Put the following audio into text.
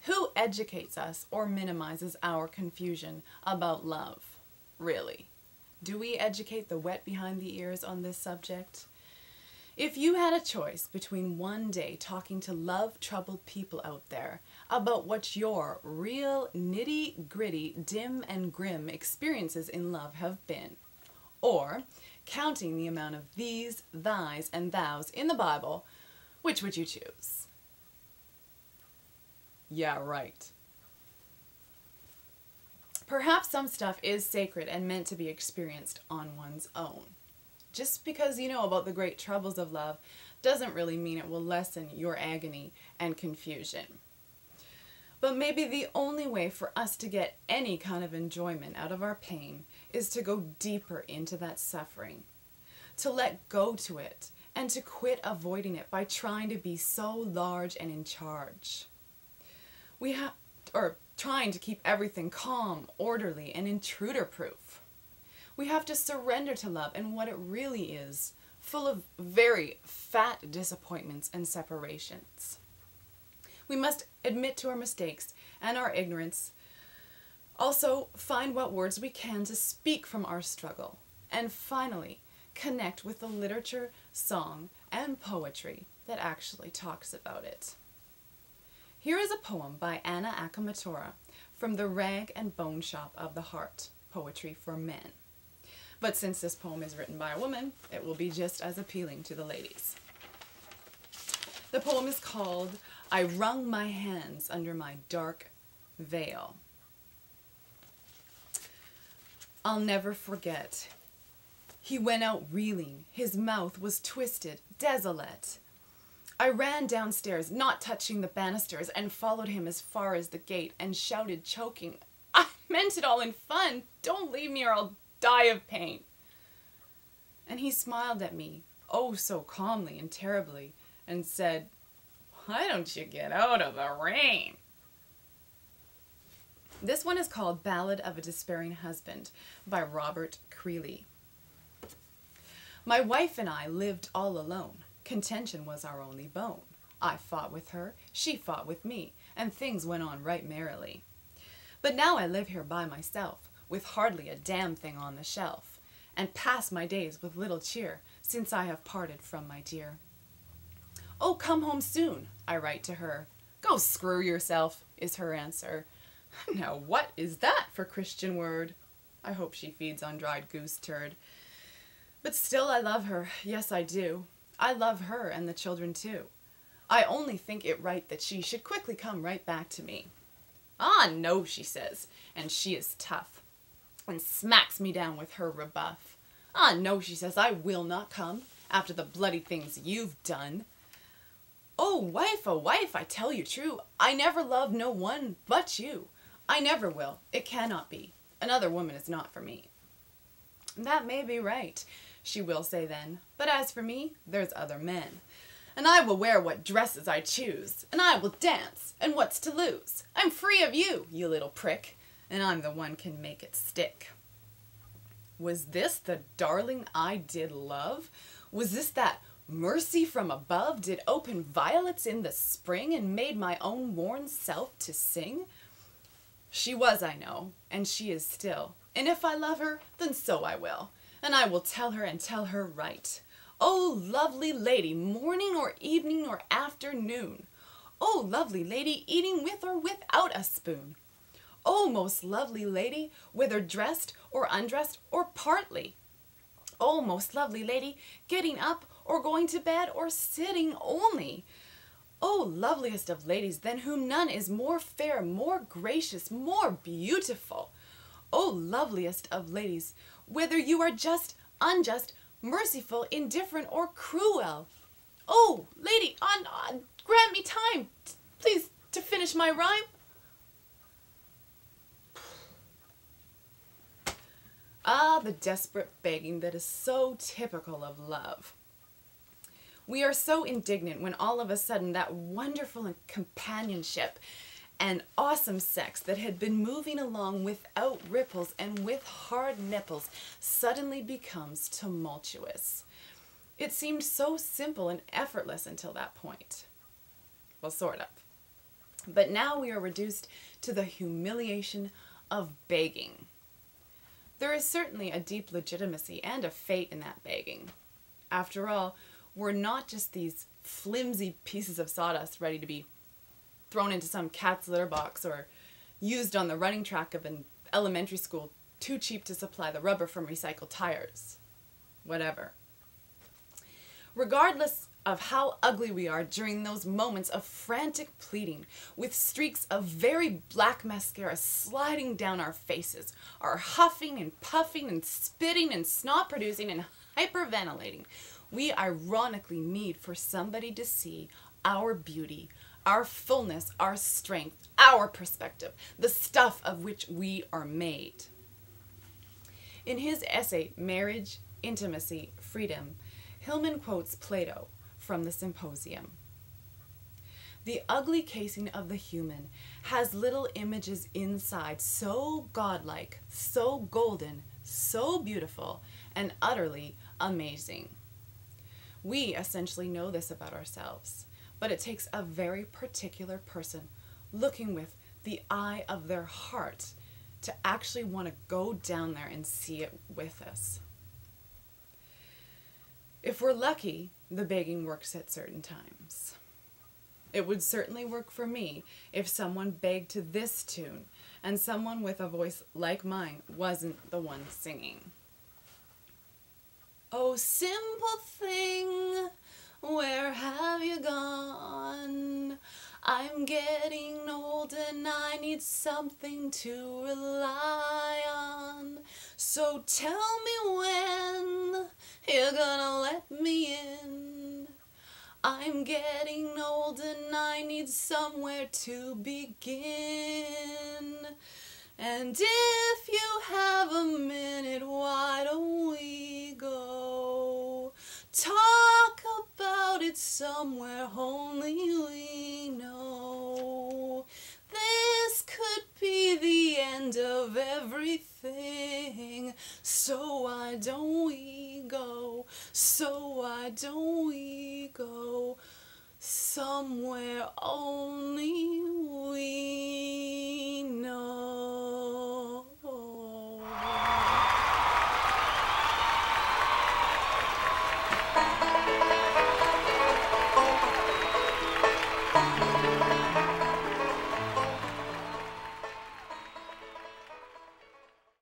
Who educates us or minimizes our confusion about love? Really? Do we educate the wet behind the ears on this subject? If you had a choice between one day talking to love-troubled people out there about what your real nitty-gritty, dim and grim experiences in love have been, or counting the amount of these, thys, and thous in the Bible, which would you choose? Yeah, right. Perhaps some stuff is sacred and meant to be experienced on one's own. Just because you know about the great troubles of love doesn't really mean it will lessen your agony and confusion. But maybe the only way for us to get any kind of enjoyment out of our pain is to go deeper into that suffering, to let go to it, and to quit avoiding it by trying to be so large and in charge. Trying to keep everything calm, orderly, and intruder-proof. We have to surrender to love and what it really is, full of very fat disappointments and separations. We must admit to our mistakes and our ignorance. Also, find what words we can to speak from our struggle. And finally, connect with the literature, song, and poetry that actually talks about it. Here is a poem by Anna Akamotora from The Rag and Bone Shop of the Heart, Poetry for Men. But since this poem is written by a woman, it will be just as appealing to the ladies. The poem is called I Wrung My Hands Under My Dark Veil. I'll never forget. He went out reeling, his mouth was twisted, desolate. I ran downstairs, not touching the banisters, and followed him as far as the gate and shouted, choking, I meant it all in fun. Don't leave me or I'll die of pain. And he smiled at me, oh so calmly and terribly, and said, why don't you get out of the rain? This one is called Ballad of a Despairing Husband by Robert Creeley. My wife and I lived all alone. Contention was our only bone. I fought with her, she fought with me, and things went on right merrily. But now I live here by myself, with hardly a damn thing on the shelf, and pass my days with little cheer, since I have parted from my dear. Oh, come home soon, I write to her. Go screw yourself, is her answer. Now what is that for Christian word? I hope she feeds on dried goose turd. But still I love her, yes I do. I love her and the children too. I only think it right that she should quickly come right back to me. Ah, no, she says, and she is tough, and smacks me down with her rebuff. Ah, no, she says, I will not come, after the bloody things you've done. Oh, wife, I tell you true, I never loved no one but you. I never will, it cannot be. Another woman is not for me. That may be right, she will say then, but as for me, there's other men. And I will wear what dresses I choose, and I will dance, and what's to lose? I'm free of you, you little prick, and I'm the one can make it stick. Was this the darling I did love? Was this that mercy from above did open violets in the spring and made my own worn self to sing? She was, I know, and she is still, and if I love her, then so I will. And I will tell her and tell her right. Oh, lovely lady, morning or evening or afternoon. Oh, lovely lady, eating with or without a spoon. Oh, most lovely lady, whether dressed or undressed or partly. Oh, most lovely lady, getting up or going to bed or sitting only. Oh, loveliest of ladies, than whom none is more fair, more gracious, more beautiful. Oh, loveliest of ladies, whether you are just, unjust, merciful, indifferent, or cruel. Oh, lady, grant me time, please, to finish my rhyme. Ah, the desperate begging that is so typical of love. We are so indignant when all of a sudden that wonderful companionship and awesome sex that had been moving along without ripples and with hard nipples suddenly becomes tumultuous. It seemed so simple and effortless until that point. Well, sort of. But now we are reduced to the humiliation of begging. There is certainly a deep legitimacy and a fate in that begging. After all, we're not just these flimsy pieces of sawdust ready to be thrown into some cat's litter box or used on the running track of an elementary school too cheap to supply the rubber from recycled tires. Whatever. Regardless of how ugly we are during those moments of frantic pleading, with streaks of very black mascara sliding down our faces, our huffing and puffing and spitting and snot producing and hyperventilating, we ironically need for somebody to see our beauty, our fullness, our strength, our perspective, the stuff of which we are made. In his essay, Marriage, Intimacy, Freedom, Hillman quotes Plato from the Symposium. The ugly casing of the human has little images inside so godlike, so golden, so beautiful, and utterly amazing. We essentially know this about ourselves, but it takes a very particular person looking with the eye of their heart to actually want to go down there and see it with us. If we're lucky, the begging works at certain times. It would certainly work for me if someone begged to this tune and someone with a voice like mine wasn't the one singing. Oh, simple thing, where have you gone? I'm getting old and I need something to rely on. So tell me when you're gonna let me in. I'm getting old and I need somewhere to begin. And if you have a minute, why don't we go talk about it somewhere only we know? This could be the end of everything, so why don't we go, so why don't we go somewhere only